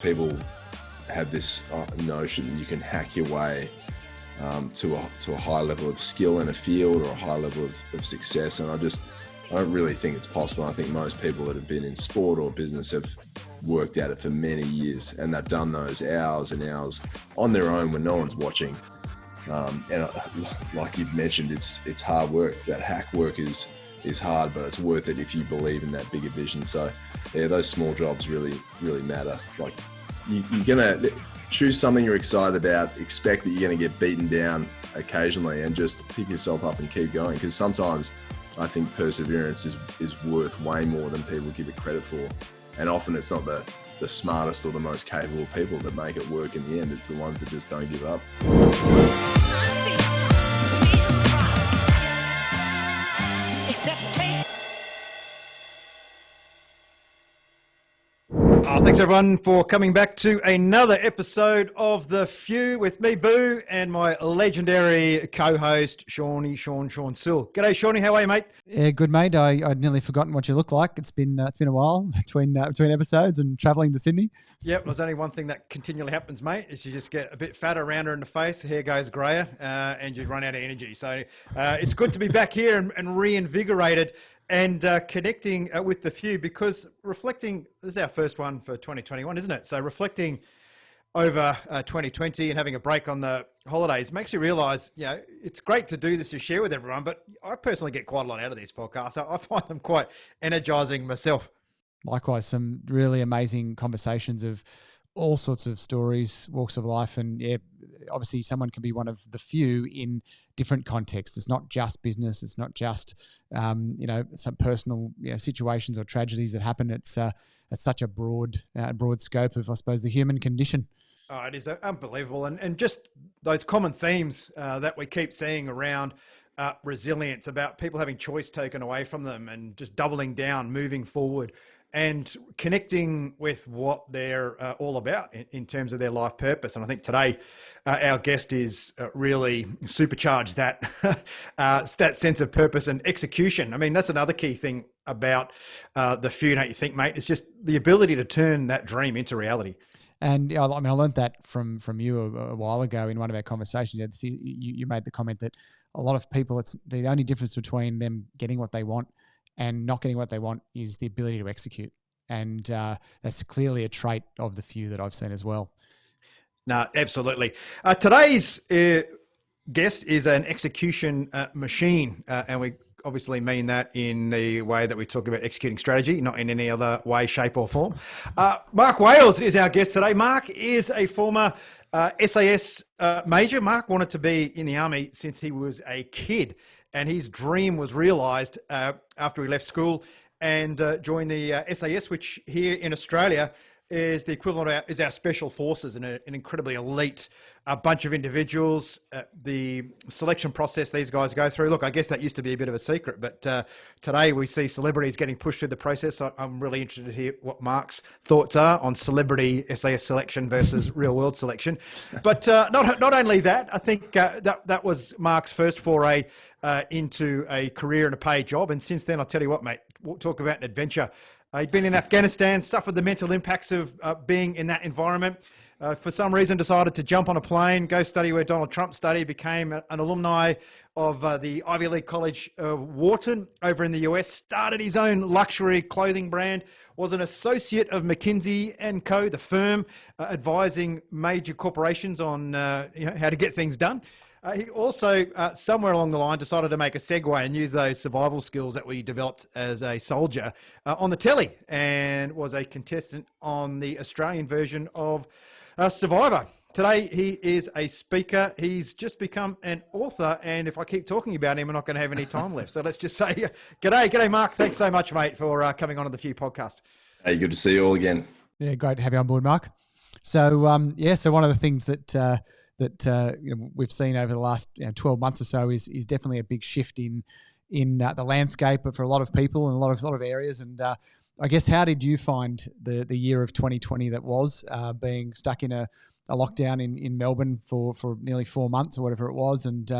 People have this notion that you can hack your way to a high level of skill in a field or a high level of success. And I don't really think it's possible. I think most people that have been in sport or business have worked at it for many years, and they've done those hours and hours on their own when no one's watching. And like you've mentioned, it's hard work. That hack work is hard, but it's worth it if you believe in that bigger vision. So yeah, those small jobs really matter. Like you're gonna choose something you're excited about, expect that you're gonna get beaten down occasionally, and just pick yourself up and keep going. Because sometimes I think perseverance is worth way more than people give it credit for. And often it's not the smartest or the most capable people that make it work in the end. It's the ones that just don't give up. Thanks everyone for coming back to another episode of The Few with me, Boo, and my legendary co-host, Sean Sewell. G'day, Shawnee. How are you, mate? Yeah, good, mate. I'd nearly forgotten what you look like. It's been a while between episodes and travelling to Sydney. Yep, there's only one thing that continually happens, mate, is you just get a bit fatter, rounder in the face, hair goes greyer, and you run out of energy. So it's good to be back here and reinvigorated and connecting with The Few, because reflecting, this is our first one for 2021, isn't it? So reflecting over 2020 and having a break on the holidays makes you realise, you know, it's great to do this to share with everyone, but I personally get quite a lot out of these podcasts. I find them quite energising myself. Likewise, some really amazing conversations of all sorts of stories, walks of life, and yeah, obviously someone can be one of the few in different contexts. It's not just business. It's not just some personal situations or tragedies that happen. It's such a broad scope of, I suppose, the human condition. Oh, it is unbelievable, and just those common themes that we keep seeing around resilience, about people having choice taken away from them, and just doubling down, moving forward, and connecting with what they're all about in terms of their life purpose. And I think today our guest is really supercharged that that sense of purpose and execution. I mean, that's another key thing about The Few, don't you think, mate? It's just the ability to turn that dream into reality. And I learned that from you a while ago in one of our conversations. You made the comment that a lot of people, it's the only difference between them getting what they want and not getting what they want is the ability to execute. And that's clearly a trait of The Few that I've seen as well. No, absolutely. Today's guest is an execution machine, and we obviously mean that in the way that we talk about executing strategy, not in any other way, shape or form. Mark Wales is our guest today. Mark is a former S.A.S Major. Mark wanted to be in the Army since he was a kid, and his dream was realised after he left school and joined the S.A.S, which here in Australia is the equivalent of is our special forces, and an incredibly elite bunch of individuals. The selection process these guys go through, look, I guess that used to be a bit of a secret, but today we see celebrities getting pushed through the process. So I'm really interested to hear what Mark's thoughts are on celebrity SAS selection versus real world selection. But not only that, I think that was Mark's first foray into a career and a paid job. And since then, I'll tell you what, mate, we'll talk about an adventure. He'd been in Afghanistan, suffered the mental impacts of being in that environment. For some reason, decided to jump on a plane, go study where Donald Trump studied, became an alumni of the Ivy League College of Wharton over in the US, started his own luxury clothing brand, was an associate of McKinsey & Co., the firm advising major corporations on how to get things done. He also, somewhere along the line, decided to make a segue and use those survival skills that we developed as a soldier on the telly, and was a contestant on the Australian version of Survivor. Today, he is a speaker. He's just become an author, and if I keep talking about him, we're not going to have any time left. So let's just say, g'day, Mark. Thanks so much, mate, for coming on to The Few podcast. Hey, good to see you all again. Yeah, great to have you on board, Mark. So, so one of the things that we've seen over the last 12 months or so is definitely a big shift in the landscape for a lot of people in a lot of areas. And I guess, how did you find the year of 2020 that was, being stuck in a lockdown in Melbourne for nearly 4 months or whatever it was? And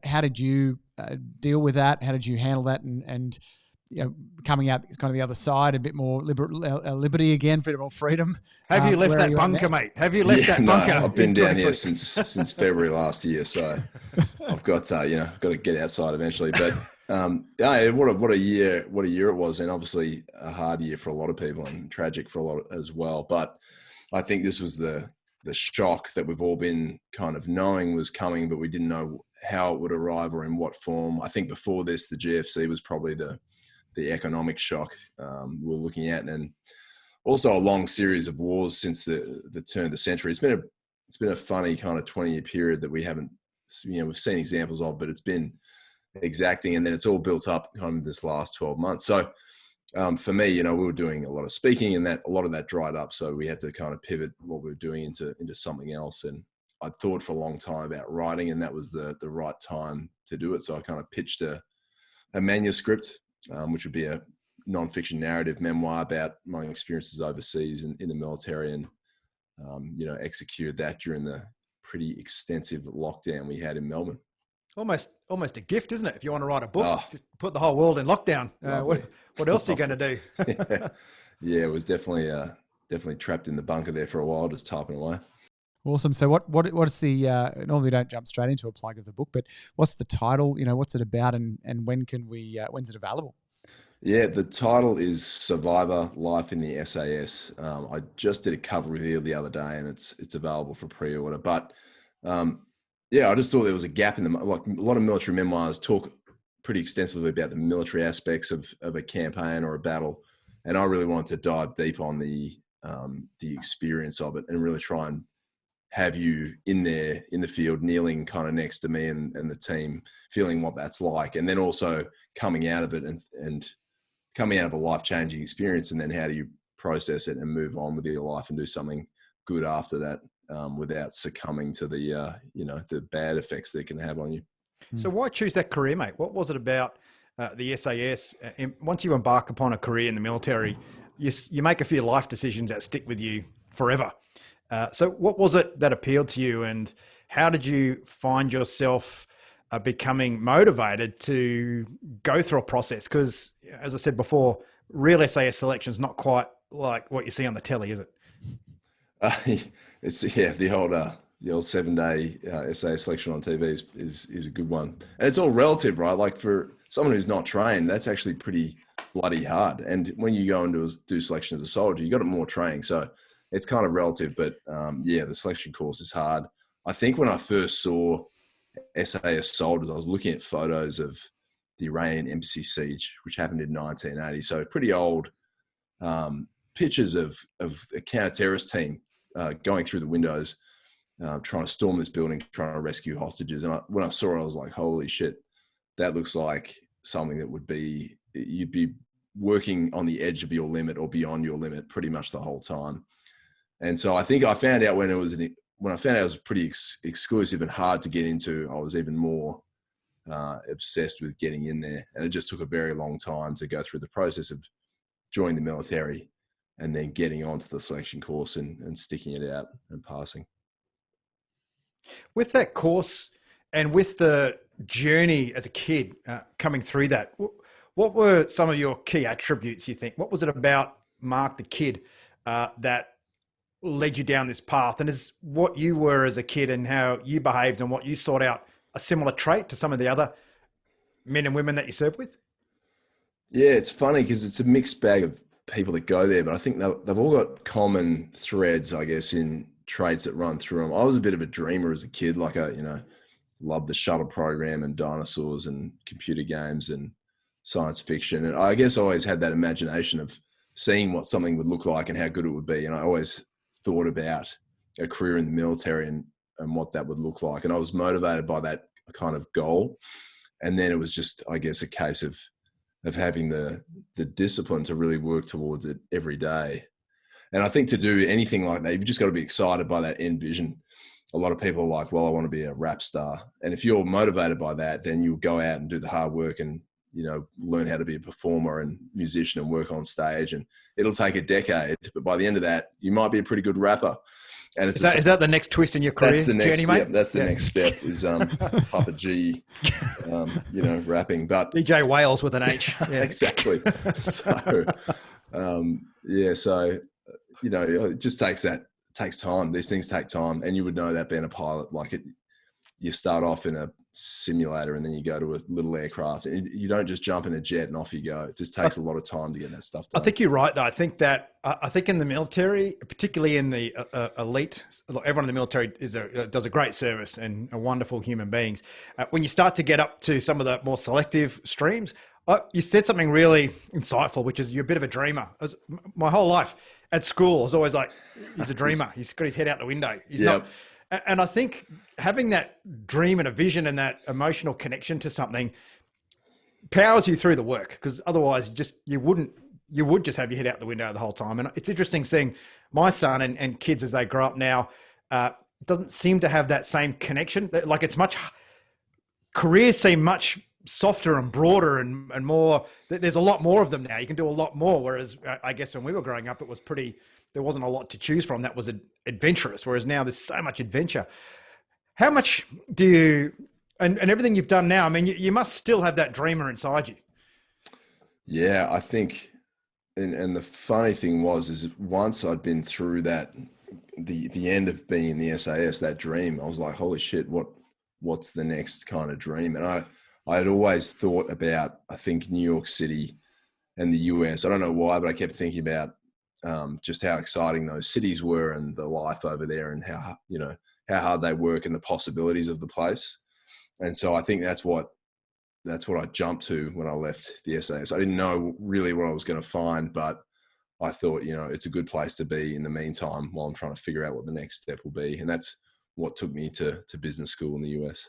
how did you deal with that? How did you handle that? And coming out kind of the other side, a bit more liberty again, a bit more freedom. Have you left that you bunker, mate? Have you left that bunker? I've been down here since February last year, so I've got got to get outside eventually. But what a year it was, and obviously a hard year for a lot of people and tragic for a lot as well. But I think this was the shock that we've all been kind of knowing was coming, but we didn't know how it would arrive or in what form. I think before this, the GFC was probably the economic shock we're looking at, and also a long series of wars since the turn of the century. It's been a funny kind of 20-year period that we haven't, we've seen examples of, but it's been exacting, and then it's all built up kind of this last 12 months. So for me, we were doing a lot of speaking, and that a lot of that dried up. So we had to kind of pivot what we were doing into something else. And I'd thought for a long time about writing, and that was the right time to do it. So I kind of pitched a manuscript, which would be a non-fiction narrative memoir about my experiences overseas in the military, and executed that during the pretty extensive lockdown we had in Melbourne. Almost a gift, isn't it? If you want to write a book, just put the whole world in lockdown. What else are you going to do? Yeah, it was definitely trapped in the bunker there for a while, just typing away. Awesome. So what's the normally we don't jump straight into a plug of the book, but what's the title? What's it about, and when's it available? Yeah, the title is Survivor: Life in the SAS. I just did a cover review the other day, and it's available for pre-order. But I just thought there was a gap in them. Like a lot of military memoirs talk pretty extensively about the military aspects of a campaign or a battle, and I really wanted to dive deep on the experience of it and really try and have you in there in the field, kneeling kind of next to me and the team, feeling what that's like, and then also coming out of it and coming out of a life-changing experience, and then how do you process it and move on with your life and do something good after that, without succumbing to the bad effects that it can have on you. So why choose that career, mate? What was it about the SAS? Once you embark upon a career in the military, you make a few life decisions that stick with you forever. So what was it that appealed to you, and how did you find yourself becoming motivated to go through a process? Because, as I said before, real SAS selection is not quite like what you see on the telly, is it? It's the old 7-day SAS selection on TV is a good one, and it's all relative, right? Like for someone who's not trained, that's actually pretty bloody hard. And when you go and do selection as a soldier, you got more training, so it's kind of relative. But the selection course is hard. I think when I first saw SAS soldiers, I was looking at photos of the Iranian embassy siege, which happened in 1980. So pretty old pictures of a counter-terrorist team going through the windows, trying to storm this building, trying to rescue hostages. And when I saw it, I was like, holy shit, that looks like something that you'd be working on the edge of your limit or beyond your limit pretty much the whole time. And so I think I found out when I found out it was pretty exclusive and hard to get into, I was even more obsessed with getting in there. And it just took a very long time to go through the process of joining the military and then getting onto the selection course and sticking it out and passing. With that course and with the journey as a kid coming through that, what were some of your key attributes, you think? What was it about Mark the kid that led you down this path? And is what you were as a kid and how you behaved and what you sought out a similar trait to some of the other men and women that you served with? Yeah, it's funny because it's a mixed bag of people that go there, but I think they've all got common threads, I guess, in traits that run through them. I was a bit of a dreamer as a kid, like loved the shuttle program and dinosaurs and computer games and science fiction. And I guess I always had that imagination of seeing what something would look like and how good it would be. And I always thought about a career in the military and what that would look like. And I was motivated by that kind of goal. And then it was just, I guess, a case of having the discipline to really work towards it every day. And I think to do anything like that, you've just got to be excited by that end vision. A lot of people are like, well, I want to be a rap star. And if you're motivated by that, then you'll go out and do the hard work and, learn how to be a performer and musician and work on stage. And it'll take a decade, but by the end of that, you might be a pretty good rapper. And it's Is that the next twist in your career that's the next journey, mate? yeah, that's the next step is Papa G, rapping. But DJ Wales with an H. Yeah. exactly. So so it just takes time. These things take time, and you would know that being a pilot. Like you start off in a simulator and then you go to a little aircraft, and you don't just jump in a jet and off you go. It just takes a lot of time to get that stuff done. I think you're right, though. I think in the military, particularly in the elite, everyone in the military does a great service and are wonderful human beings. When you start to get up to some of the more selective streams, you said something really insightful, which is you're a bit of a dreamer. My whole life at school, I was always like, he's a dreamer. He's got his head out the window. He's not. And I think having that dream and a vision and that emotional connection to something powers you through the work, because otherwise you would just have your head out the window the whole time. And it's interesting seeing my son and kids as they grow up now, doesn't seem to have that same connection. Like careers seem much softer and broader and more, there's a lot more of them now. You can do a lot more. Whereas I guess when we were growing up, there wasn't a lot to choose from that was adventurous. Whereas now there's so much adventure. How much do you, and everything you've done now, I mean, you must still have that dreamer inside you. Yeah, I think, and the funny thing is once I'd been through that, the end of being in the SAS, that dream, I was like, holy shit, what's the next kind of dream? And I had always thought about, I think, New York City and the US. I don't know why, but I kept thinking about just how exciting those cities were and the life over there and how hard they work and the possibilities of the place. And so I think that's what I jumped to when I left the SAS. I didn't know really what I was going to find, but I thought, it's a good place to be in the meantime while I'm trying to figure out what the next step will be. And that's what took me to business school in the US.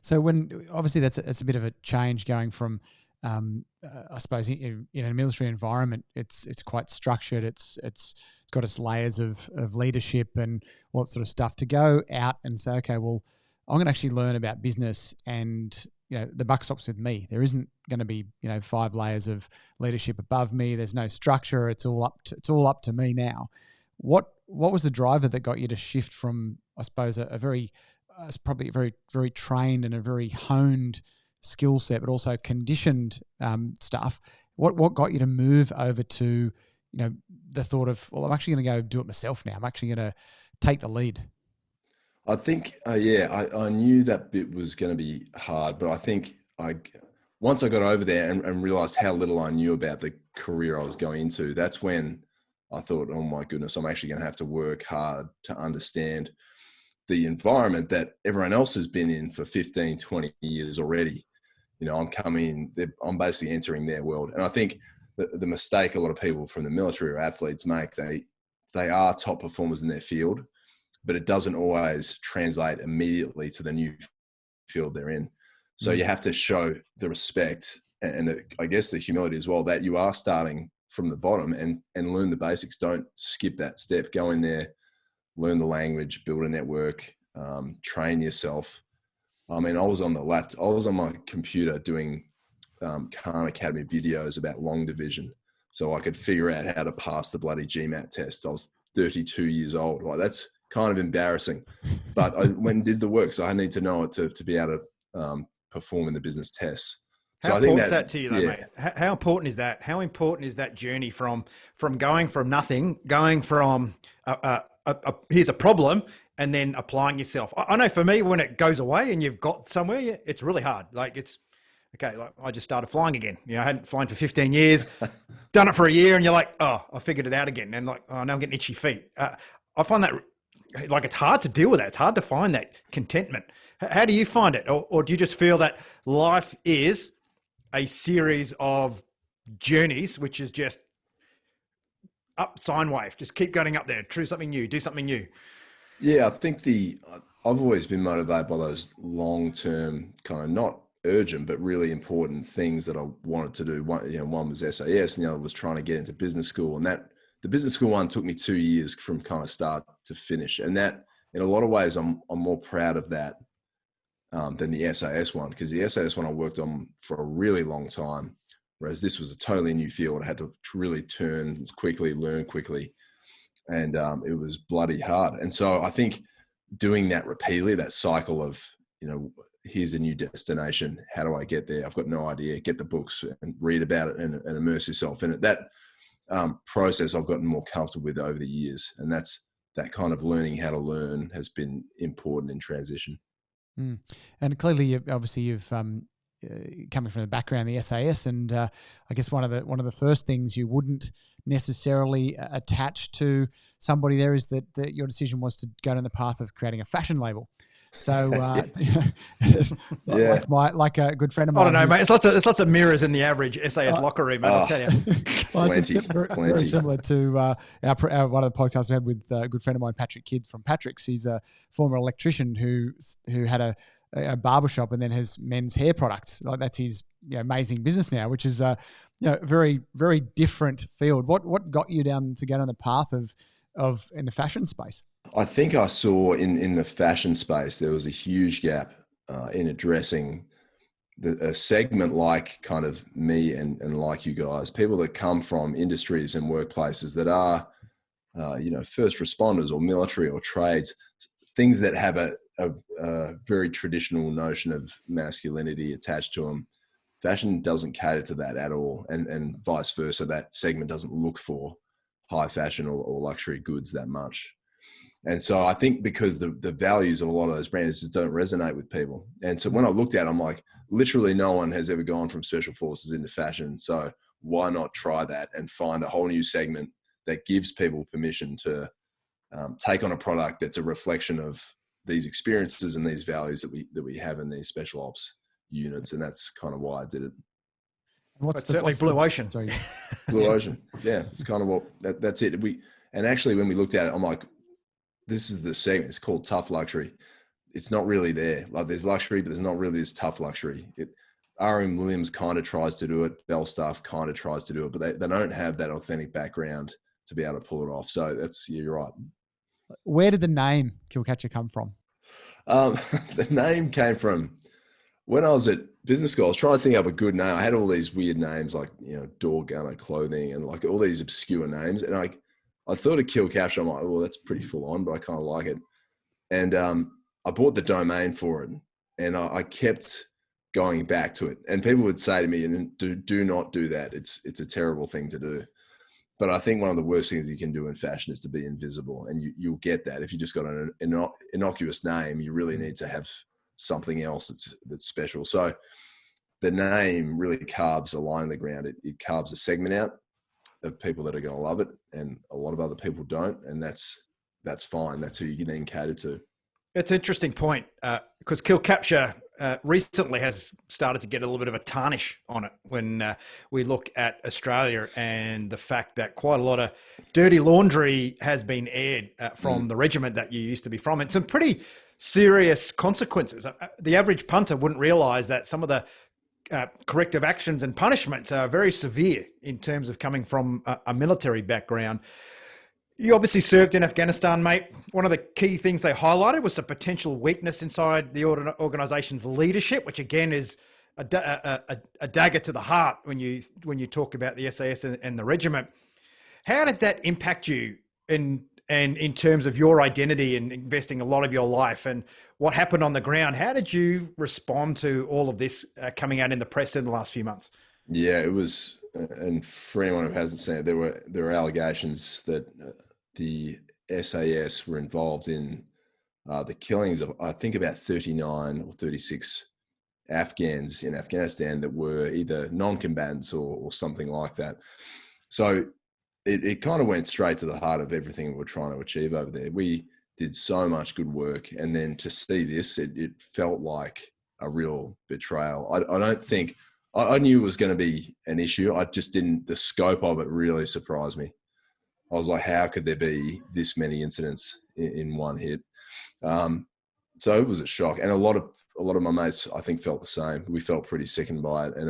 So obviously that's a bit of a change going from, I suppose in a military environment, it's quite structured. It's got its layers of leadership and all that sort of stuff. To go out and say, okay, well, I'm going to actually learn about business, and the buck stops with me. There isn't going to be 5 layers of leadership above me. There's no structure. It's all up to me now. What was the driver that got you to shift from, I suppose, it's probably a very, very trained and a very honed skill set, but also conditioned stuff. What got you to move over to, the thought of, well, I'm actually going to go do it myself now. I'm actually going to take the lead. I think, I knew that bit was going to be hard, but I think once I got over there and realized how little I knew about the career I was going into, that's when I thought, oh my goodness, I'm actually going to have to work hard to understand the environment that everyone else has been in for 15, 20 years already. I'm basically entering their world. And I think the mistake a lot of people from the military or athletes make, they are top performers in their field, but it doesn't always translate immediately to the new field they're in. So you have to show the respect and I guess the humility as well, that you are starting from the bottom and learn the basics. Don't skip that step. Go in there, learn the language, build a network, train yourself. I mean, I was on my computer doing Khan Academy videos about long division so I could figure out how to pass the bloody GMAT test. I was 32 years old. Like, that's kind of embarrassing, but I went and did the work. So I need to know it to be able to perform in the business tests. How important is that to you, though, mate? How important is that? How important is that journey from going from nothing, going from here's a problem, and then applying yourself? I know for me, when it goes away and you've got somewhere, it's really hard. Like, it's okay. Like, I just started flying again. I hadn't flown for 15 years, done it for a year, and you're like, oh, I figured it out again. And like, oh, now I'm getting itchy feet. I find that like it's hard to deal with that. It's hard to find that contentment. How do you find it? Or do you just feel that life is a series of journeys, which is just up sine wave, just keep going up there, try something new, do something new? Yeah, I think I've always been motivated by those long-term kind of not urgent, but really important things that I wanted to do. One was SAS and the other was trying to get into business school. And the business school one took me 2 years from kind of start to finish. And that, in a lot of ways, I'm more proud of that than the SAS one, because the SAS one I worked on for a really long time, whereas this was a totally new field. I had to really turn quickly, learn quickly. and it was bloody hard. And so I think doing that repeatedly, that cycle of, here's a new destination. How do I get there? I've got no idea. Get the books and read about it and immerse yourself in it. That process I've gotten more comfortable with over the years. And that kind of learning how to learn has been important in transition. Mm. And clearly, you've coming from the background, the SAS, and I guess one of the first things you wouldn't necessarily attach to somebody there is that your decision was to go down the path of creating a fashion label. So, like a good friend of mine. I don't know, mate. It's lots of mirrors in the average SAS locker room, mate, I'll tell you. Well, it's very similar to our one of the podcasts we had with a good friend of mine, Patrick Kidd from Patrick's. He's a former electrician who had a barbershop and then has men's hair products. Like that's his amazing business now, which is very, very different field. What got you down the path of in the fashion space? I think I saw in the fashion space, there was a huge gap in addressing a segment like kind of me and like you guys, people that come from industries and workplaces that are, first responders or military or trades, things that have a very traditional notion of masculinity attached to them. Fashion doesn't cater to that at all. And vice versa, that segment doesn't look for high fashion or luxury goods that much. And so I think because the values of a lot of those brands just don't resonate with people. And so when I looked at it, I'm like, literally no one has ever gone from special forces into fashion. So why not try that and find a whole new segment that gives people permission to take on a product that's a reflection of these experiences and these values that we have in these special ops units. And that's kind of why I did it. Certainly Blue Ocean. Sorry. Blue Ocean. Yeah, it's kind of that's it. And actually when we looked at it, I'm like, this is the segment. It's called tough luxury. It's not really there. Like there's luxury, but there's not really this tough luxury. R.M. Williams kind of tries to do it. Bell Staff kind of tries to do it, but they don't have that authentic background to be able to pull it off. So you're right. Where did the name Killcatcher come from? The name came from when I was at business school. I was trying to think up a good name. I had all these weird names like, Door Gunner Clothing and like all these obscure names. And I thought of Killcatcher. I'm like, well, that's pretty full on, but I kind of like it. And I bought the domain for it, and I kept going back to it. And people would say to me, do not do that. It's a terrible thing to do. But I think one of the worst things you can do in fashion is to be invisible. And you'll get that. If you just got an innocuous name, you really need to have something else that's special. So the name really carves a line in the ground. It carves a segment out of people that are going to love it, and a lot of other people don't, and that's fine. That's who you can then cater to. It's an interesting point because Killcatcher recently has started to get a little bit of a tarnish on it when we look at Australia and the fact that quite a lot of dirty laundry has been aired from the regiment that you used to be from, and some pretty serious consequences. The average punter wouldn't realise that some of the corrective actions and punishments are very severe in terms of coming from a military background. You obviously served in Afghanistan, mate. One of the key things they highlighted was the potential weakness inside the organisation's leadership, which again is a dagger to the heart when you talk about the SAS and the regiment. How did that impact you in terms of your identity and investing a lot of your life and what happened on the ground? How did you respond to all of this coming out in the press in the last few months? Yeah, it was, and for anyone who hasn't seen it, there were allegations that the SAS were involved in the killings of, I think, about 39 or 36 Afghans in Afghanistan that were either non-combatants or something like that. So it kind of went straight to the heart of everything we're trying to achieve over there. We did so much good work, and then to see this, it felt like a real betrayal. I don't think, I knew it was going to be an issue. I just didn't, the scope of it really surprised me. I was like, how could there be this many incidents in one hit? So it was a shock. And a lot of my mates, I think, felt the same. We felt pretty sickened by it. And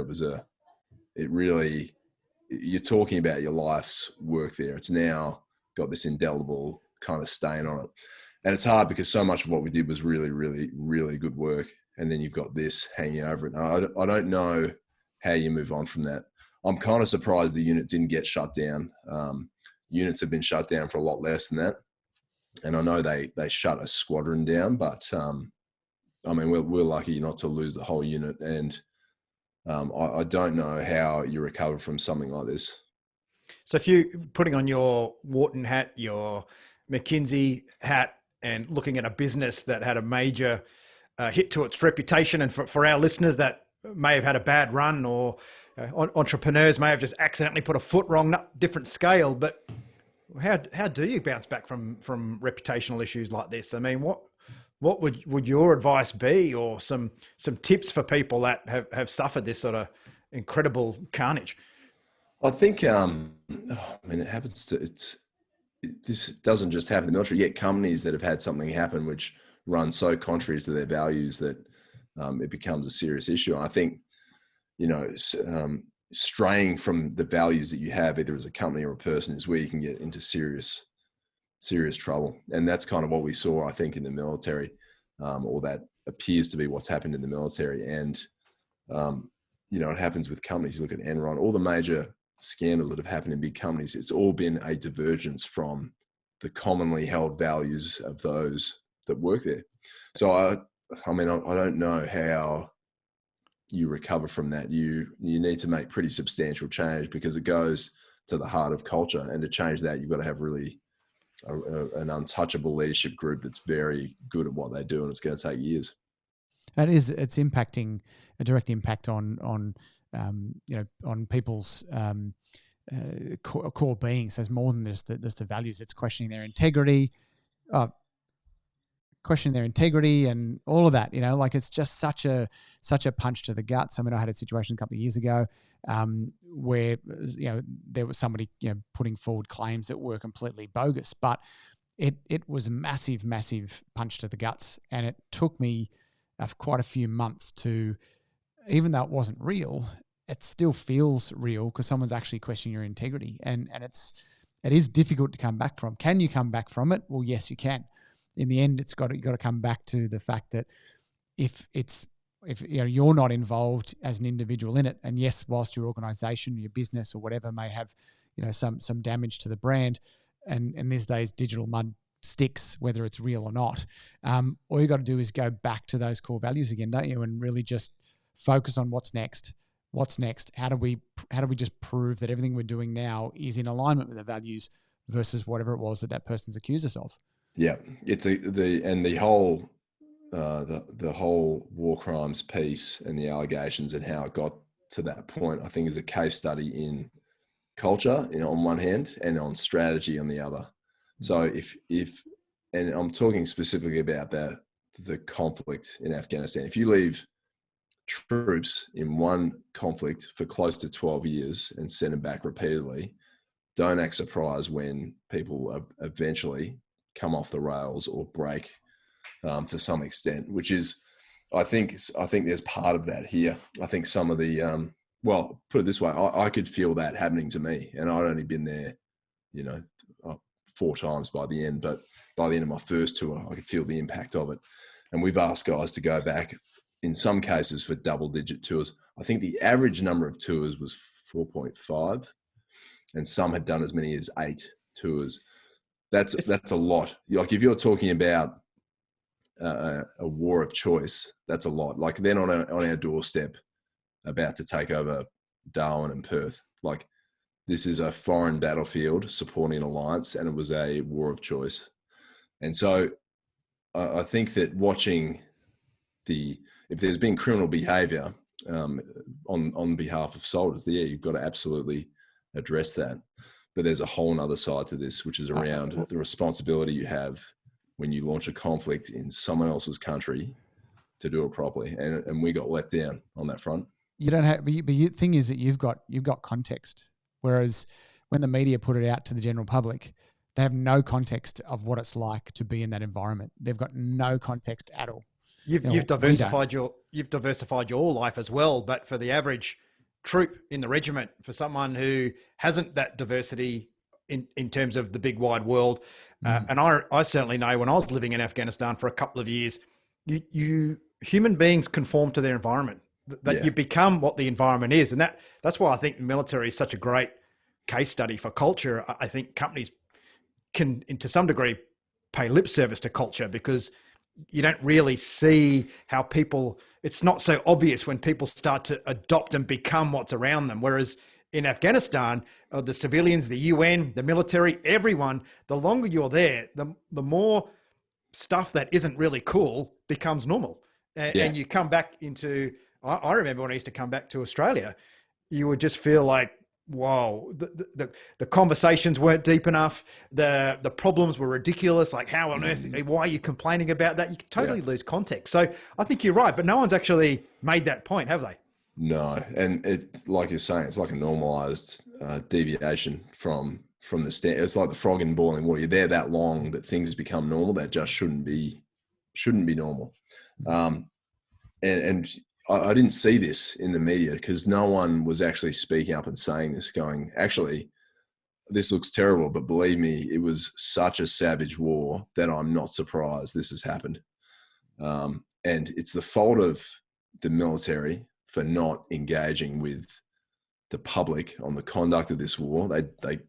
it really, you're talking about your life's work there. It's now got this indelible kind of stain on it. And it's hard because so much of what we did was really, really, really good work. And then you've got this hanging over it. I don't know how you move on from that. I'm kind of surprised the unit didn't get shut down. units have been shut down for a lot less than that. And I know they shut a squadron down, but I mean, we're lucky not to lose the whole unit. And I don't know how you recover from something like this. So if you putting on your Wharton hat, your McKinsey hat, and looking at a business that had a major hit to its reputation, and for our listeners that may have had a bad run, or entrepreneurs may have just accidentally put a foot wrong, different scale, but how do you bounce back from reputational issues like this? I mean, what would your advice be, or some tips for people that have suffered this sort of incredible carnage? I think, I mean, it happens this doesn't just happen in the military. You get companies that have had something happen which run so contrary to their values that it becomes a serious issue. And I think, straying from the values that you have, either as a company or a person, is where you can get into serious trouble. And that's kind of what we saw, I think, in the military, or that appears to be what's happened in the military. And, it happens with companies. You look at Enron, all the major scandals that have happened in big companies, it's all been a divergence from the commonly held values of those that work there. So I mean, I don't know how you recover from that. You need to make pretty substantial change, because it goes to the heart of culture. And to change that, you've got to have really an untouchable leadership group that's very good at what they do, and it's going to take years. It's impacting a direct impact on people's core beings. There's more than just the values. It's questioning their integrity, and all of that. Like, it's just such a punch to the guts. I mean, I had a situation a couple of years ago where there was somebody putting forward claims that were completely bogus, but it was a massive punch to the guts, and it took me quite a few months to, even though it wasn't real, it still feels real because someone's actually questioning your integrity, and it is difficult to come back from. Can you come back from it? Well, yes, you can. In the end, you got to come back to the fact that if you're not involved as an individual in it, and yes, whilst your organisation, your business, or whatever may have some damage to the brand, and in these days digital mud sticks, whether it's real or not, all you got to do is go back to those core values again, don't you? And really just focus on what's next. How do we just prove that everything we're doing now is in alignment with the values versus whatever it was that person's accused us of? Yeah, it's the whole war crimes piece and the allegations and how it got to that point, I think, is a case study in culture, on one hand, and on strategy on the other. So if and I'm talking specifically about the conflict in Afghanistan. If you leave troops in one conflict for close to 12 years and send them back repeatedly, don't act surprised when people eventually come off the rails or break to some extent, which is, I think there's part of that here. I think some of the, well, put it this way, I could feel that happening to me, and I'd only been there, 4 times by the end, but by the end of my first tour, I could feel the impact of it. And we've asked guys to go back, in some cases, for double-digit tours. I think the average number of tours was 4.5, and some had done as many as 8 tours. That's a lot. Like, if you're talking about a war of choice, that's a lot. Like, then on our doorstep, about to take over Darwin and Perth. Like, this is a foreign battlefield supporting an alliance, and it was a war of choice. And so I think that watching if there's been criminal behavior on behalf of soldiers, you've got to absolutely address that. But there's a whole nother side to this, which is around the responsibility you have when you launch a conflict in someone else's country to do it properly. And we got let down on that front. You don't have, but the thing is that you've got context. Whereas when the media put it out to the general public, they have no context of what it's like to be in that environment. They've got no context at all. You've diversified your life as well, but for the average troop in the regiment, for someone who hasn't that diversity in terms of the big wide world, and I certainly know when I was living in Afghanistan for a couple of years, you human beings conform to their environment. That you become what the environment is, and that's why I think the military is such a great case study for culture. I think companies can, to some degree, pay lip service to culture because you don't really see how people, it's not so obvious when people start to adopt and become what's around them. Whereas in Afghanistan, the civilians, the UN, the military, everyone, the longer you're there, the more stuff that isn't really cool becomes normal. And you come back into, I remember when I used to come back to Australia, you would just feel like, whoa, the conversations weren't deep enough. The problems were ridiculous. Like, how on earth, why are you complaining about that? You can totally lose context. So I think you're right, but no one's actually made that point, have they? No. And it's like you're saying, it's like a normalized deviation from the standard. It's like the frog in boiling water. You're there that long that things become normal that just shouldn't be normal. And I didn't see this in the media because no one was actually speaking up and saying this, going, actually, this looks terrible, but believe me, it was such a savage war that I'm not surprised this has happened. And it's the fault of the military for not engaging with the public on the conduct of this war. They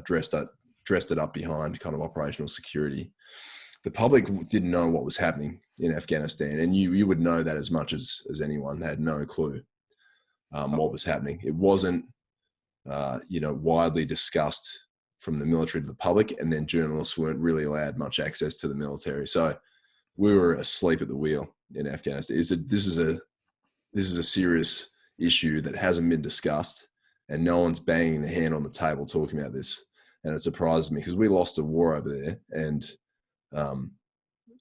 dressed it up behind kind of operational security. The public didn't know what was happening in Afghanistan, and you would know that as much as anyone. They had no clue what was happening. It wasn't widely discussed from the military to the public, and then journalists weren't really allowed much access to the military. So we were asleep at the wheel in Afghanistan. This is a serious issue that hasn't been discussed, and no one's banging their hand on the table talking about this. And it surprised me because we lost a war over there, and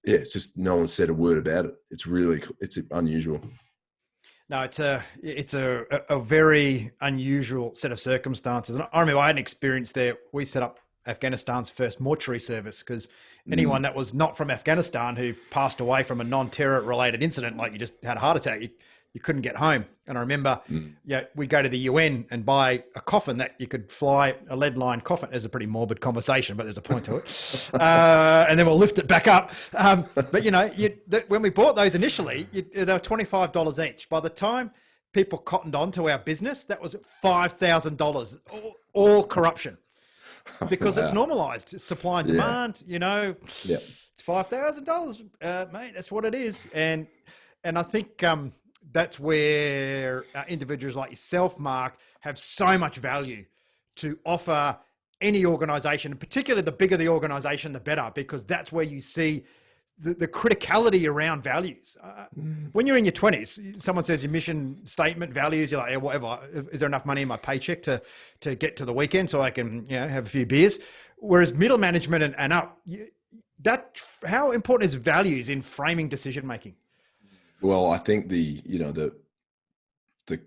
it's just no one said a word about it. It's unusual. No, it's a very unusual set of circumstances. And I remember I had an experience there. We set up Afghanistan's first mortuary service because anyone that was not from Afghanistan who passed away from a non-terror related incident, like you just had a heart attack, you couldn't get home. And I remember we'd go to the UN and buy a coffin that you could fly, a lead-lined coffin. There's a pretty morbid conversation, but there's a point to it. And then we'll lift it back up. But, when we bought those initially, they were $25 each. By the time people cottoned on to our business, that was $5,000, all corruption. Because it's normalized. It's supply and demand, It's $5,000, mate. That's what it is. And I think that's where individuals like yourself, Mark, have so much value to offer any organization, and particularly the bigger the organization, the better, because that's where you see the criticality around values. When you're in your 20s, someone says your mission statement, values, you're like, yeah, whatever. Is there enough money in my paycheck to get to the weekend so I can have a few beers? Whereas middle management and up, how important is values in framing decision making? Well, I think the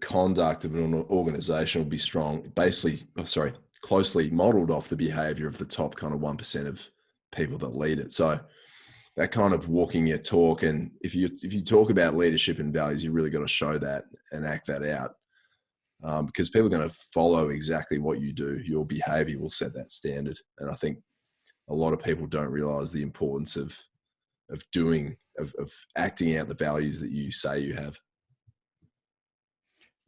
conduct of an organization will be closely modeled off the behavior of the top kind of 1% of people that lead it. So that kind of walking your talk, and if you talk about leadership and values, you really got to show that and act that out, because people are going to follow exactly what you do. Your behavior will set that standard, and I think a lot of people don't realize the importance of acting out the values that you say you have.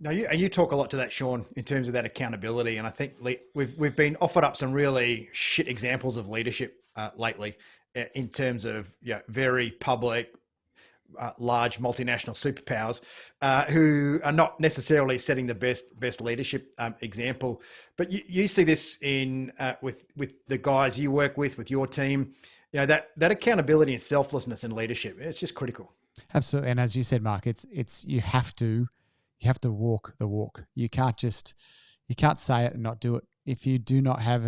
Now, you talk a lot to that, Sean, in terms of that accountability, and I think we've been offered up some really shit examples of leadership lately, in terms of very public, large multinational superpowers who are not necessarily setting the best leadership example. But you see this in with the guys you work with your team. That accountability and selflessness in leadership, it's just critical. Absolutely. And as you said, Mark, it's you have to walk the walk. You can't say it and not do it. If you do not have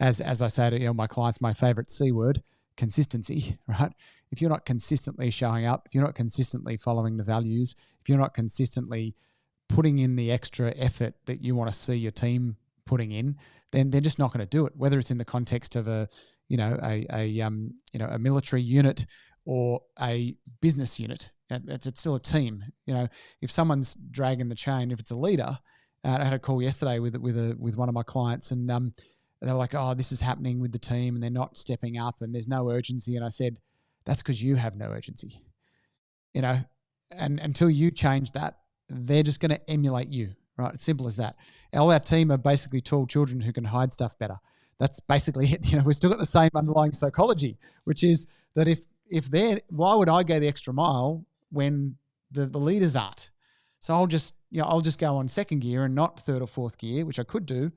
as I say to my clients, my favorite C word, consistency, right? If you're not consistently showing up, if you're not consistently following the values, if you're not consistently putting in the extra effort that you want to see your team putting in, then they're just not going to do it. Whether it's in the context of a military unit or a business unit, it's still a team. If someone's dragging the chain, if it's a leader, I had a call yesterday with one of my clients, and they were like, "Oh, this is happening with the team, and they're not stepping up, and there's no urgency." And I said, "That's because you have no urgency, and until you change that, they're just going to emulate you, right? It's simple as that. All our team are basically tall children who can hide stuff better. That's basically it. We've still got the same underlying psychology, which is that if they're, why would I go the extra mile when the leaders aren't? So I'll just go on second gear and not third or fourth gear, which I could do,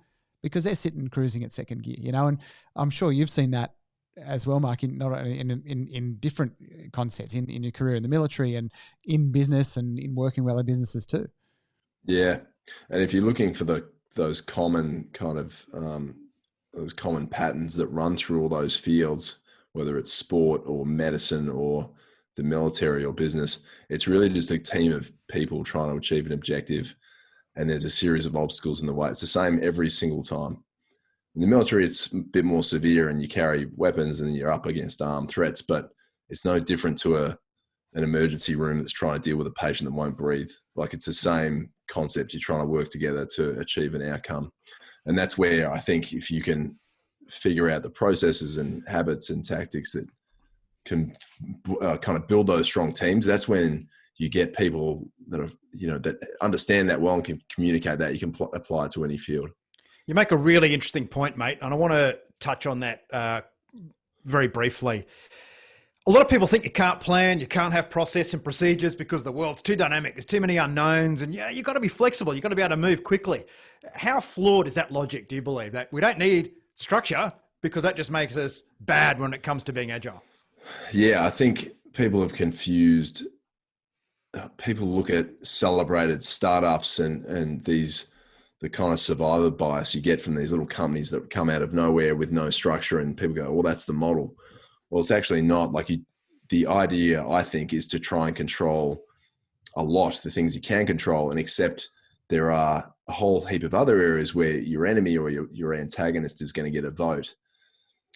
because they're sitting cruising at second gear, and I'm sure you've seen that as well, Mark, not only in different concepts in your career in the military and in business and in working with other businesses too. Yeah. And if you're looking for those common kind of, those common patterns that run through all those fields, whether it's sport or medicine or the military or business, it's really just a team of people trying to achieve an objective. And there's a series of obstacles in the way. It's the same every single time. In the military, it's a bit more severe and you carry weapons and you're up against armed threats, but it's no different to an emergency room that's trying to deal with a patient that won't breathe. Like, it's the same concept. You're trying to work together to achieve an outcome. And that's where I think if you can figure out the processes and habits and tactics that can kind of build those strong teams, that's when you get people that are, that understand that well and can communicate that. You can apply it to any field. You make a really interesting point, mate, and I want to touch on that very briefly. A lot of people think you can't plan, you can't have process and procedures because the world's too dynamic. There's too many unknowns, and you've got to be flexible. You've got to be able to move quickly. How flawed is that logic, do you believe? That we don't need structure because that just makes us bad when it comes to being agile? Yeah, I think people have confused. People look at celebrated startups and the kind of survivor bias you get from these little companies that come out of nowhere with no structure, and people go, well, that's the model. Well, it's actually not. The idea, I think, is to try and control a lot, the things you can control, and accept there are a whole heap of other areas where your enemy or your antagonist is going to get a vote.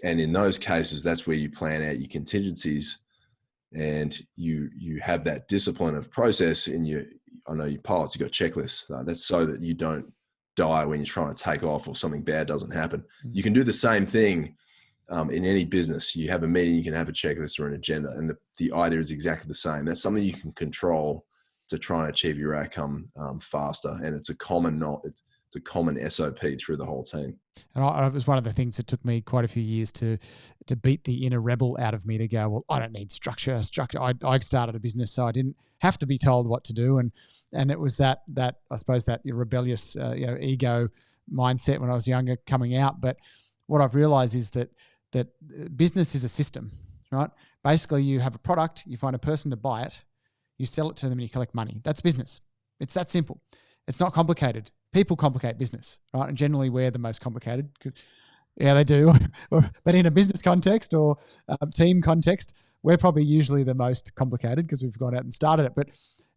And in those cases, that's where you plan out your contingencies and you have that discipline of process in your, I know you pilots, you got checklists. That's so that you don't die when you're trying to take off or something bad doesn't happen. You can do the same thing in any business. You have a meeting, you can have a checklist or an agenda, and the idea is exactly the same. That's something you can control to try and achieve your outcome faster, and it's a common SOP through the whole team. And it was one of the things that took me quite a few years to beat the inner rebel out of me to go, well, I don't need structure. I started a business, so I didn't have to be told what to do, and it was that I suppose that rebellious ego mindset when I was younger coming out. But what I've realized is that business is a system, right? Basically, you have a product, you find a person to buy it, you sell it to them, and you collect money. That's business. It's that simple. It's not complicated. People complicate business, right? And generally, we're the most complicated because, they do. But in a business context or team context, we're probably usually the most complicated because we've gone out and started it. But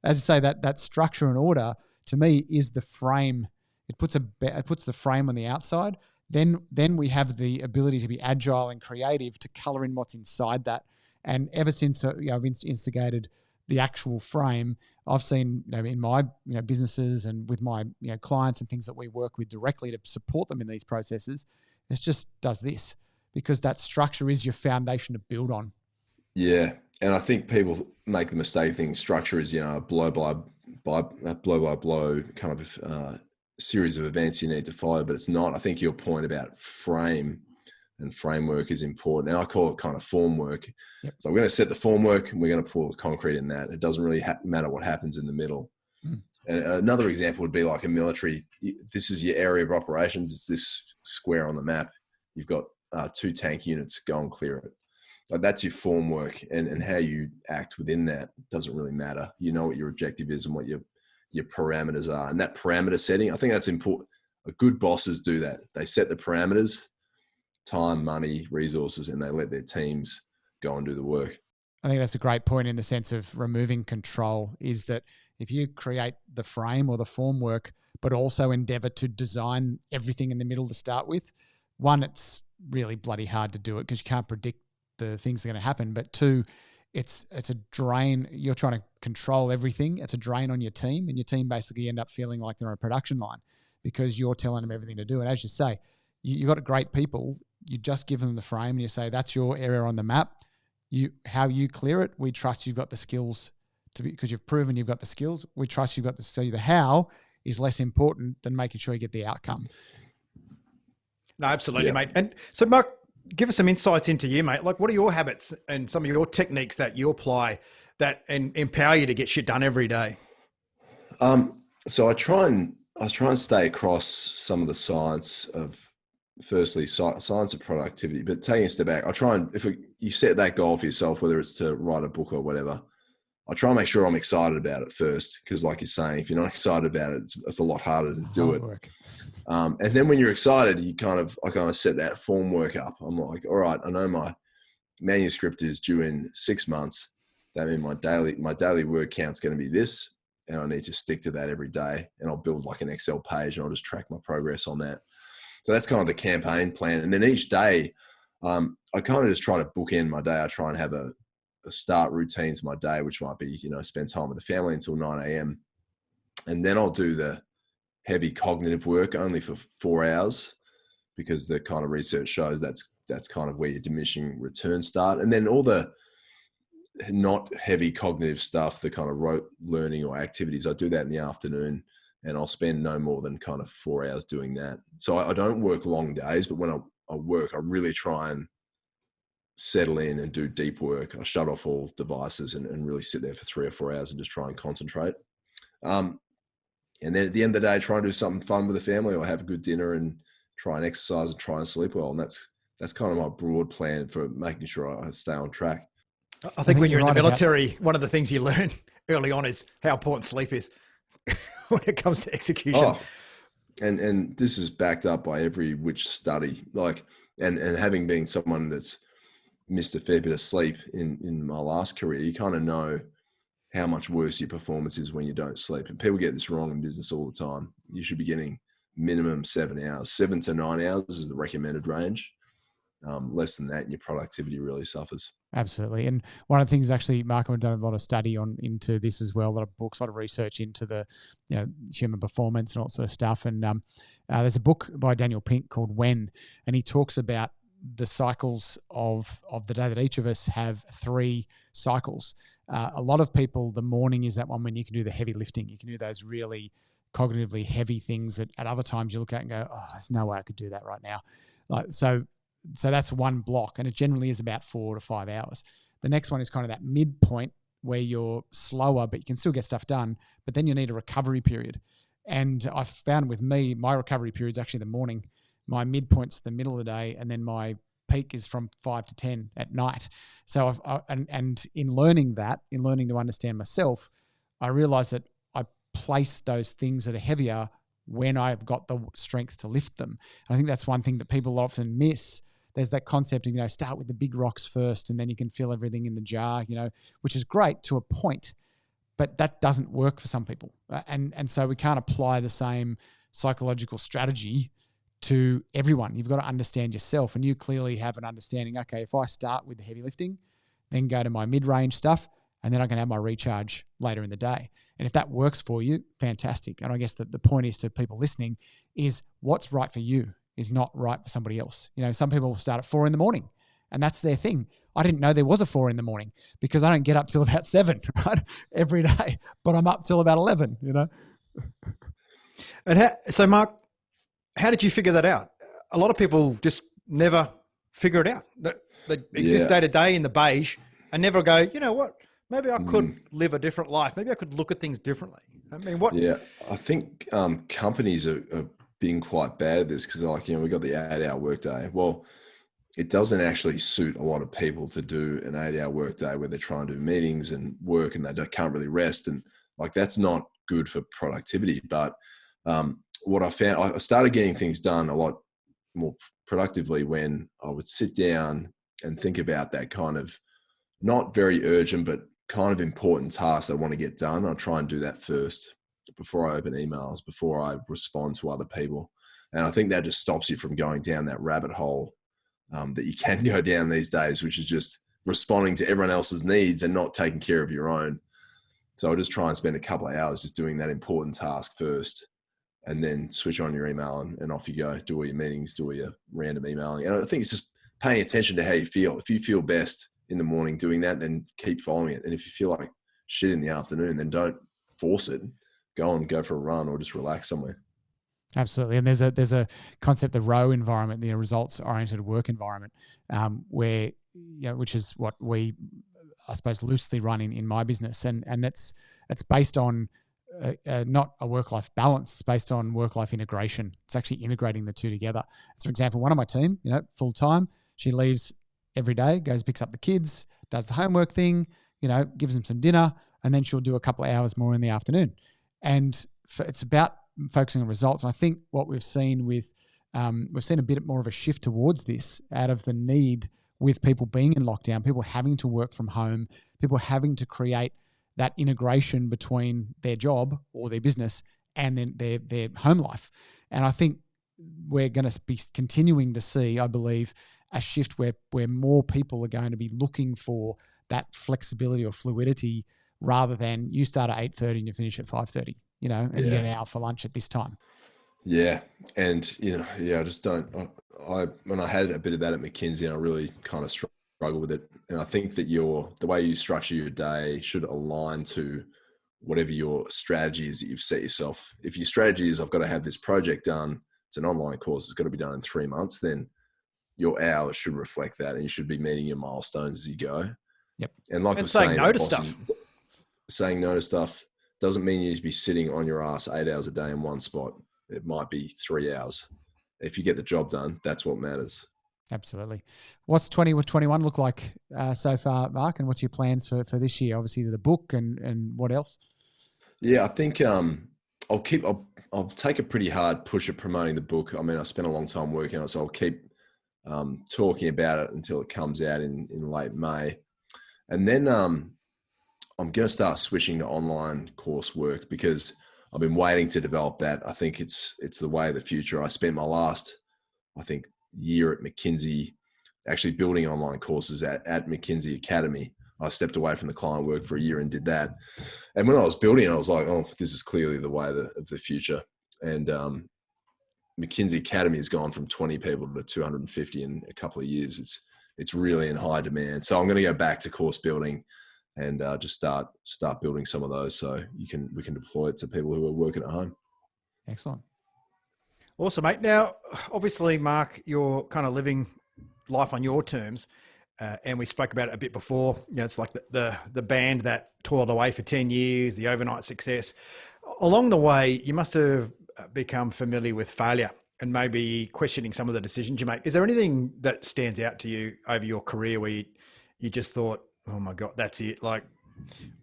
as you say, that structure and order to me is the frame. It puts the frame on the outside. Then we have the ability to be agile and creative to color in what's inside that. And ever since I've instigated the actual frame, I've seen in my businesses and with my clients and things that we work with directly to support them in these processes, it just does this because that structure is your foundation to build on. Yeah, and I think people make the mistake thinking structure is a blow by blow kind of series of events you need to follow, but it's not. I think your point about frame and framework is important, and I call it kind of form work. Yep. So we're going to set the form work and we're going to pour the concrete in that. It doesn't really matter what happens in the middle. And another example would be like a military. This is your area of operations. It's this square on the map. You've got 2 tank units, go and clear it. Like that's your form work, and how you act within that doesn't really matter. You know what your objective is and what your parameters are, and that parameter setting, I think that's important. Good bosses do that. They set the parameters, time, money, resources, and they let their teams go and do the work. I think that's a great point in the sense of removing control, is that if you create the frame or the form work, but also endeavor to design everything in the middle to start with, one, it's really bloody hard to do it because you can't predict the things that are going to happen. But 2, it's a drain. You're trying to control everything. It's a drain on your team, and your team basically end up feeling like they're on a production line because you're telling them everything to do. And as you say, you got great people. You just give them the frame and you say, that's your area on the map. How you clear it, we trust you've got the skills to be, because you've proven you've got the skills. We trust you've got the, so the how is less important than making sure you get the outcome. No, absolutely, Yeah. mate. And so, Mark, give us some insights into you, mate. Like, what are your habits and some of your techniques that you apply that empower you to get shit done every day? So I try and stay across some of the science of, firstly, science of productivity, but taking a step back, I try and, you set that goal for yourself, whether it's to write a book or whatever, I try and make sure I'm excited about it first. Because like you're saying, if you're not excited about it, it's a lot harder to do it. Work. And then when you're excited, I kind of set that form work up. I'm like, all right, I know my manuscript is due in 6 months. That means my daily word count's going to be this, and I need to stick to that every day. And I'll build like an Excel page, and I'll just track my progress on that. So that's kind of the campaign plan. And then each day, I kind of just try to bookend my day. I try and have a start routine to my day, which might be, spend time with the family until 9 a.m. And then I'll do the heavy cognitive work only for 4 hours, because the kind of research shows that's kind of where your diminishing returns start. And then all the not heavy cognitive stuff, the kind of rote learning or activities, I do that in the afternoon, and I'll spend no more than kind of 4 hours doing that. So I don't work long days, but when I work, I really try and settle in and do deep work. I shut off all devices and really sit there for 3 or 4 hours and just try and concentrate. And then at the end of the day, try and do something fun with the family, or have a good dinner and try and exercise and try and sleep well. And that's kind of my broad plan for making sure I stay on track. I think when you're in the military, one of the things you learn early on is how important sleep is when it comes to execution. Oh, and this is backed up by every which study. Like, and having been someone that's missed a fair bit of sleep in my last career, you kind of know how much worse your performance is when you don't sleep. And people get this wrong in business all the time. You should be getting minimum 7 hours. 7 to 9 hours is the recommended range. Less than that, and your productivity really suffers. Absolutely. And one of the things, actually, Mark, I've done a lot of study into this as well, a lot of books, a lot of research into the human performance and all that sort of stuff. And there's a book by Daniel Pink called When, and he talks about the cycles of the day, that each of us have 3 cycles. A lot of people, the morning is that one when you can do the heavy lifting. You can do those really cognitively heavy things that at other times you look at and go, oh, there's no way I could do that right now. So that's one block, and it generally is about 4 to 5 hours. The next one is kind of that midpoint where you're slower, but you can still get stuff done, but then you need a recovery period. And I've found with me, my recovery period is actually the morning. My midpoint's the middle of the day, and then my peak is from 5 to 10 at night. So and in learning to understand myself, I realized that I place those things that are heavier when I've got the strength to lift them. And I think that's one thing that people often miss. There's that concept of, start with the big rocks first, and then you can fill everything in the jar, which is great to a point, but that doesn't work for some people. And so we can't apply the same psychological strategy to everyone. You've got to understand yourself, and you clearly have an understanding. Okay, if I start with the heavy lifting, then go to my mid-range stuff, and then I can have my recharge later in the day. And if that works for you, fantastic. And I guess the point is, to people listening, is what's right for you is not right for somebody else. Some people start at 4 a.m, and that's their thing. I didn't know there was a 4 a.m, because I don't get up till about 7, right? Every day, but I'm up till about 11, And so, Mark, how did you figure that out? A lot of people just never figure it out. They exist day to day in the beige and never go, you know what? Maybe I could live a different life. Maybe I could look at things differently. I mean, what? Yeah, I think companies are being quite bad at this, because we got the 8-hour workday. Well, it doesn't actually suit a lot of people to do an 8-hour workday where they're trying to do meetings and work, and they can't really rest. And that's not good for productivity. But what I found, I started getting things done a lot more productively when I would sit down and think about that kind of not very urgent, but kind of important tasks I want to get done. I'll try and do that first before I open emails, before I respond to other people. And I think that just stops you from going down that rabbit hole that you can go down these days, which is just responding to everyone else's needs and not taking care of your own. So I'll just try and spend a couple of hours just doing that important task first, and then switch on your email and off you go. Do all your meetings, do all your random emailing. And I think it's just paying attention to how you feel. If you feel best in the morning doing that, then keep following it. And if you feel like shit in the afternoon, then don't force it. go for a run or just relax somewhere. Absolutely, and there's a concept, the ROW environment, the results oriented work environment, where which is what we, I suppose, loosely run in my business, and it's based on not a work-life balance. It's based on work-life integration. It's actually integrating the two together. So, for example, one of my team, full time, she leaves every day, goes picks up the kids, does the homework thing, gives them some dinner, and then she'll do a couple of hours more in the afternoon. And it's about focusing on results. And I think what we've seen we've seen a bit more of a shift towards this out of the need with people being in lockdown, people having to work from home, people having to create that integration between their job or their business and then their home life. And I think we're going to be continuing to see, I believe, a shift where more people are going to be looking for that flexibility or fluidity rather than you start at 8:30 and you finish at 5:30, and you get an hour for lunch at this time. Yeah. And, I just don't, when I had a bit of that at McKinsey, I really kind of struggle with it. And I think that the way you structure your day should align to whatever your strategy is that you've set yourself. If your strategy is, I've got to have this project done, it's an online course, it's got to be done in 3 months, then your hours should reflect that and you should be meeting your milestones as you go. Yep. And like I was saying no to stuff. Saying no to stuff doesn't mean you need to be sitting on your ass 8 hours a day in one spot. It might be 3 hours. If you get the job done, that's what matters. Absolutely. What's 2021 look like so far, Mark? And what's your plans for this year? Obviously the book and what else? Yeah, I think I'll take a pretty hard push at promoting the book. I mean, I spent a long time working on it, so I'll keep talking about it until it comes out in late May. And then I'm going to start switching to online coursework because I've been waiting to develop that. I think it's the way of the future. I spent my last, year at McKinsey actually building online courses at McKinsey Academy. I stepped away from the client work for a year and did that. And when I was building, I was like, oh, this is clearly the way of the future. And McKinsey Academy has gone from 20 people to 250 in a couple of years. It's really in high demand. So I'm going to go back to course building and just start building some of those so we can deploy it to people who are working at home. Excellent. Awesome, mate. Now, obviously, Mark, you're kind of living life on your terms, and we spoke about it a bit before. It's like the band that toiled away for 10 years, the overnight success. Along the way, you must have become familiar with failure and maybe questioning some of the decisions you make. Is there anything that stands out to you over your career where you just thought, oh my God, that's it? Like,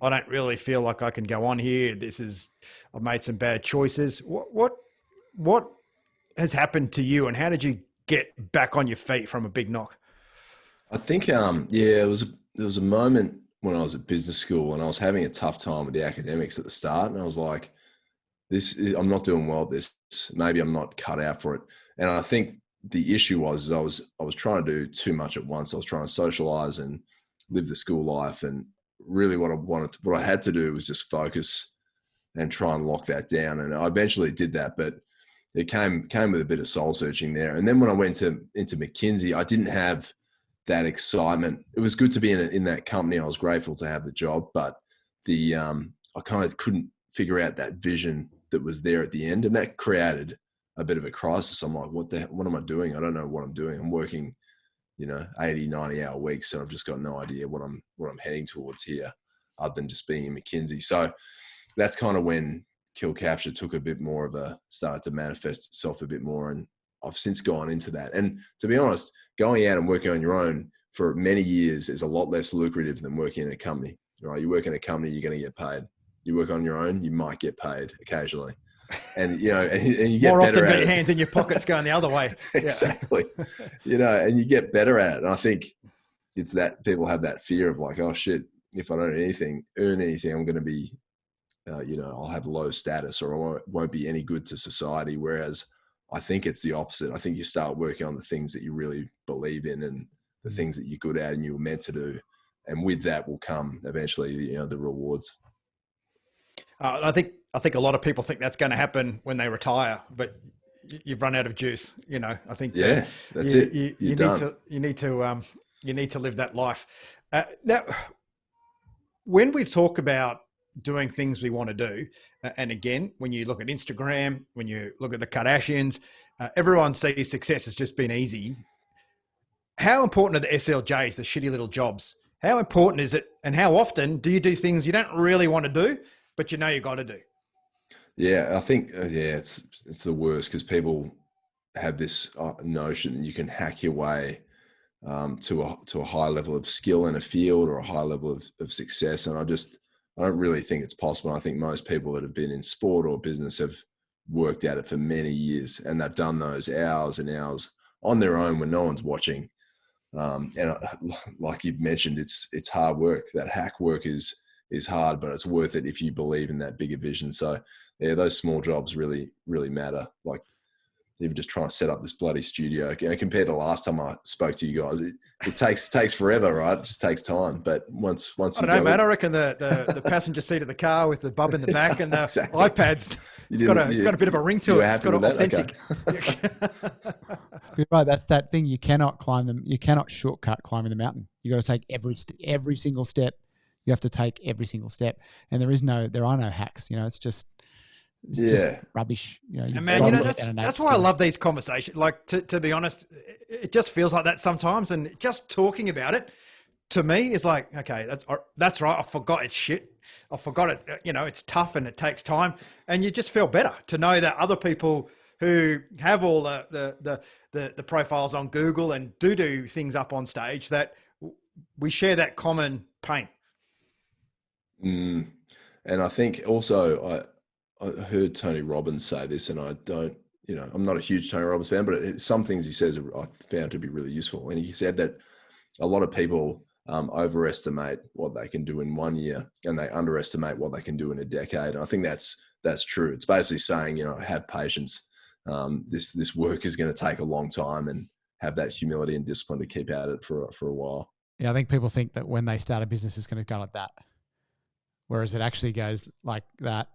I don't really feel like I can go on here. I've made some bad choices. What has happened to you, and how did you get back on your feet from a big knock? I think, there was a moment when I was at business school and I was having a tough time with the academics at the start. And I was like, I'm not doing well at this. Maybe I'm not cut out for it. And I think the issue was I was trying to do too much at once. I was trying to socialize and live the school life. And really what I had to do was just focus and try and lock that down. And I eventually did that, but it came with a bit of soul searching there. And then when I went into McKinsey, I didn't have that excitement. It was good to be in that company. I was grateful to have the job, but I kind of couldn't figure out that vision that was there at the end. And that created a bit of a crisis. I'm like, what am I doing? I don't know what I'm doing. I'm working, 80, 90 hour weeks. And I've just got no idea what I'm heading towards here other than just being in McKinsey. So that's kind of when Kill Capture took started to manifest itself a bit more. And I've since gone into that. And to be honest, going out and working on your own for many years is a lot less lucrative than working in a company, right? You work in a company, you're going to get paid. You work on your own, you might get paid occasionally. And, and you get more better often, at but it. your hands in your pockets going the other way. Exactly. And you get better at it. And I think it's that people have that fear of like, oh shit, if I don't earn anything, I'm going to be, I'll have low status or I won't be any good to society. Whereas I think it's the opposite. I think you start working on the things that you really believe in and the things that you're good at and you were meant to do. And with that will come eventually, the rewards. I think a lot of people think that's going to happen when they retire, but you've run out of juice. I think that's it. You need to live that life. Now, when we talk about doing things we want to do. And again, when you look at Instagram, when you look at the Kardashians, everyone sees success has just been easy. How important are the SLJs, the shitty little jobs? How important is it? And how often do you do things you don't really want to do, but you know you got to do? Yeah, I think it's the worst because people have this notion that you can hack your way to a high level of skill in a field or a high level of success, and I don't really think it's possible. I think most people that have been in sport or business have worked at it for many years, and they've done those hours and hours on their own when no one's watching. Like you've mentioned, it's hard work. That hack work is hard, but it's worth it if you believe in that bigger vision. So yeah, those small jobs really matter. Like even just trying to set up this bloody studio, compared to last time I spoke to you guys, it takes forever, right? It just takes time. But once I don't know, man. I reckon the passenger seat of the car with the bub in the back and the exactly. iPads. It's got a bit of a ring to it. It's got authentic. Okay. You're right. That's that thing. You cannot climb them. You cannot shortcut climbing the mountain. You got to take every single step. You have to take every single step, and there are no hacks. It's just rubbish. And man, that's why I love these conversations. Like to be honest, it just feels like that sometimes, and just talking about it to me is like, okay, that's right. I forgot it's shit. I forgot it. It's tough and it takes time, and you just feel better to know that other people who have all the profiles on Google and do things up on stage, that we share that common pain. And I think also I heard Tony Robbins say this, and I don't, I'm not a huge Tony Robbins fan, but some things he says I found to be really useful. And he said that a lot of people overestimate what they can do in 1 year, and they underestimate what they can do in a decade. And I think that's true. It's basically saying, have patience. This work is going to take a long time, and have that humility and discipline to keep at it for a while. Yeah, I think people think that when they start a business, it's going to go like that. Whereas it actually goes like that,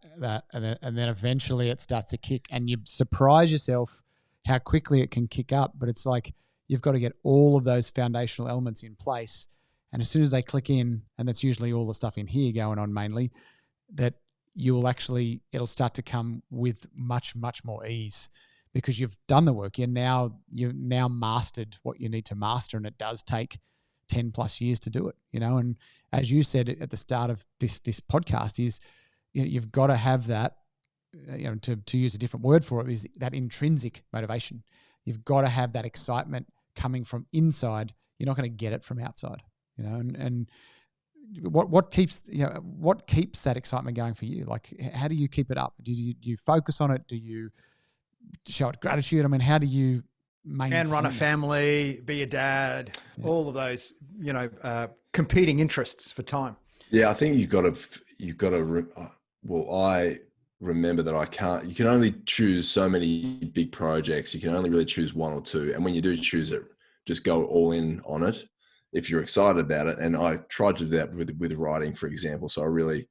and then eventually it starts to kick, and you surprise yourself how quickly it can kick up. But it's like you've got to get all of those foundational elements in place, and as soon as they click in, and that's usually all the stuff in here going on mainly, that it'll start to come with much, much more ease because you've done the work. You've now mastered what you need to master, and it does take 10 plus years to do it, and as you said at the start of this podcast is, you've got to have that, to use a different word for it, is that intrinsic motivation. You've got to have that excitement coming from inside. You're not going to get it from outside, and what keeps that excitement going for you? Like, how do you keep it up? Do you focus on it? Do you show it gratitude? I mean, how do you and run a family, be a dad, all of those, competing interests for time? Yeah, I think you've got to, I remember that you can only choose so many big projects. You can only really choose one or two. And when you do choose it, just go all in on it if you're excited about it. And I tried to do that with writing, for example. So I really,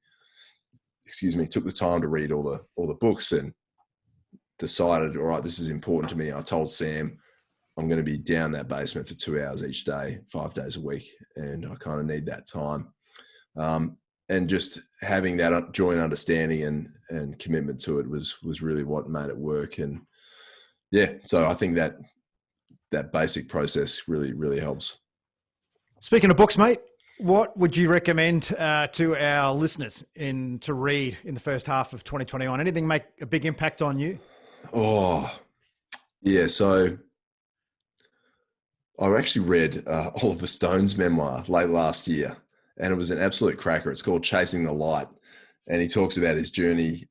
took the time to read all the books and decided, all right, this is important to me. I told Sam, I'm going to be down that basement for 2 hours each day, 5 days a week. And I kind of need that time. And just having that joint understanding and commitment to it was really what made it work. And yeah, so I think that basic process really helps. Speaking of books, mate, what would you recommend to our listeners to read in the first half of 2021? Anything make a big impact on you? Oh, yeah. So I actually read Oliver Stone's memoir late last year, and it was an absolute cracker. It's called Chasing the Light. And he talks about his journey,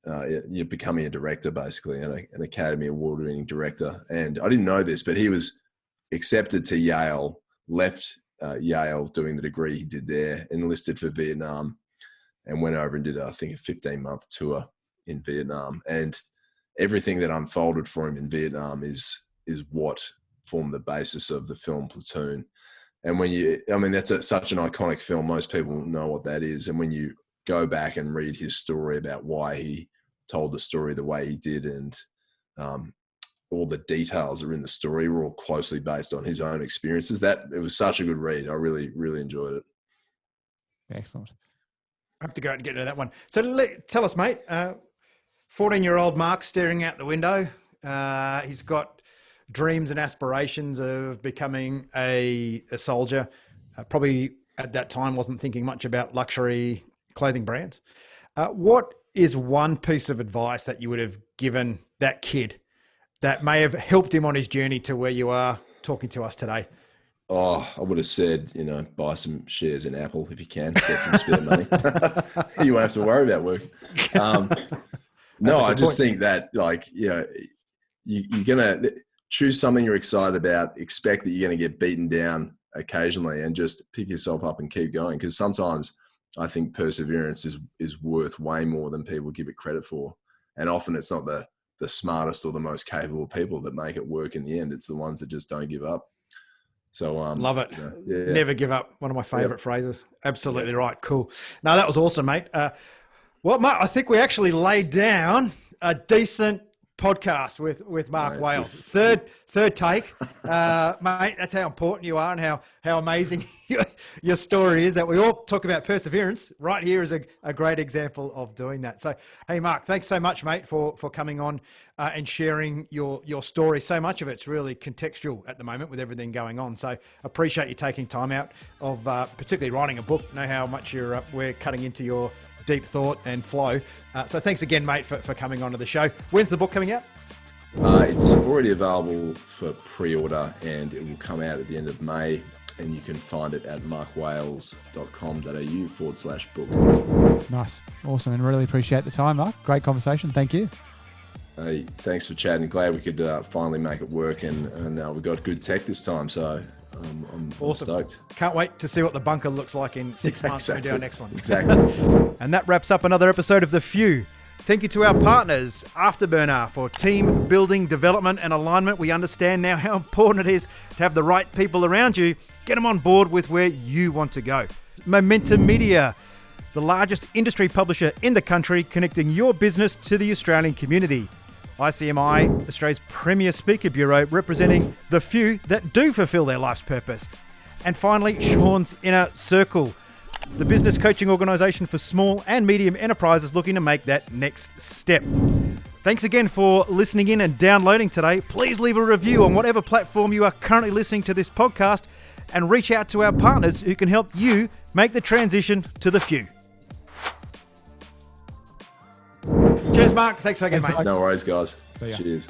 you're becoming a director, basically, an Academy Award-winning director. And I didn't know this, but he was accepted to Yale, left Yale doing the degree he did there, enlisted for Vietnam, and went over and did, I think, a 15-month tour in Vietnam. And everything that unfolded for him in Vietnam is what formed the basis of the film Platoon. And that's such an iconic film. Most people know what that is. And when you go back and read his story about why he told the story the way he did, and all the details that are in the story were all closely based on his own experiences, it was such a good read. I really enjoyed it. Excellent. I have to go out and get into that one. So tell us, mate, 14-year-old Mark staring out the window. He's got dreams and aspirations of becoming a soldier. Probably at that time wasn't thinking much about luxury clothing brands. What is one piece of advice that you would have given that kid that may have helped him on his journey to where you are talking to us today? Oh, I would have said, buy some shares in Apple if you can, get some spare money. You won't have to worry about work. No, I just think that you're going to choose something you're excited about, expect that you're going to get beaten down occasionally, and just pick yourself up and keep going. Because sometimes I think perseverance is worth way more than people give it credit for. And often it's not the smartest or the most capable people that make it work in the end. It's the ones that just don't give up. So love it. Never give up. One of my favorite phrases. Absolutely right. Cool. No, that was awesome, mate. Well, mate, I think we actually laid down a decent podcast with Mark Wales. Third take, mate. That's how important you are and how amazing your story is. That we all talk about perseverance. Right here is a great example of doing that. So, hey, Mark, thanks so much, mate, for coming on and sharing your story. So much of it's really contextual at the moment with everything going on. So, appreciate you taking time out of particularly writing a book. Know how much we're cutting into your deep thought and flow. So thanks again, mate, for coming onto the show. When's the book coming out? It's already available for pre-order, and it will come out at the end of May, and you can find it at markwales.com.au/book. Nice. Awesome. And really appreciate the time, Mark. Great conversation. Thank you. Hey, thanks for chatting. Glad we could finally make it work, and we got good tech this time, so I'm awesome. Stoked. Can't wait to see what the bunker looks like in 6 months when we do our next one. Exactly. And that wraps up another episode of The Few. Thank you to our partners, Afterburner, for team building, development and alignment. We understand now how important it is to have the right people around you. Get them on board with where you want to go. Momentum Media, the largest industry publisher in the country, connecting your business to the Australian community. ICMI, Australia's premier speaker bureau, representing the few that do fulfill their life's purpose. And finally, Sean's Inner Circle, the business coaching organisation for small and medium enterprises looking to make that next step. Thanks again for listening in and downloading today. Please leave a review on whatever platform you are currently listening to this podcast, and reach out to our partners who can help you make the transition to the few. Cheers, Mark. Thanks again, mate. No worries, guys. See ya. Cheers.